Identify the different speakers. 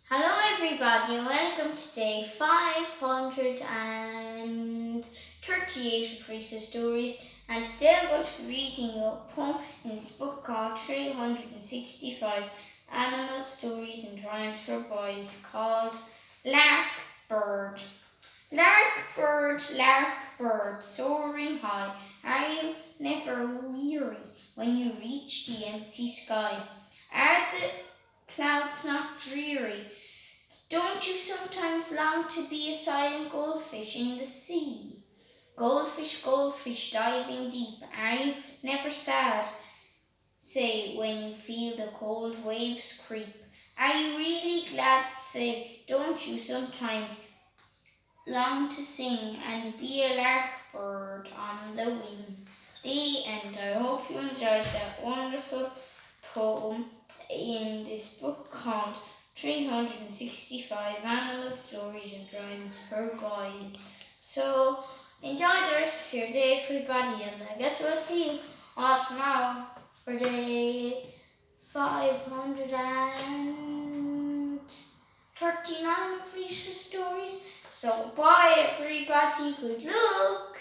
Speaker 1: Hello everybody and welcome to day 538 of Rhys' stories, and today I'm going to be reading a poem in this book called 365 Animal Stories and Rhymes for Boys, called Lark Bird. Lark bird, soaring high, are you never weary when you reach the empty sky? Are the clouds not dreary? Don't you sometimes long to be a silent goldfish in the sea? Goldfish, diving deep, are you never sad? Say, when you feel the cold waves creep, are you really glad? Say, don't you sometimes long to sing and be a lark bird on the wing? The end. I hope you enjoyed that wonderful poem in this book called 365 Animal Stories and Rhymes for Guys. So enjoy the rest of your day, everybody, and I guess we'll see you all tomorrow for day 539 of Rhys' stories. So bye everybody, good luck!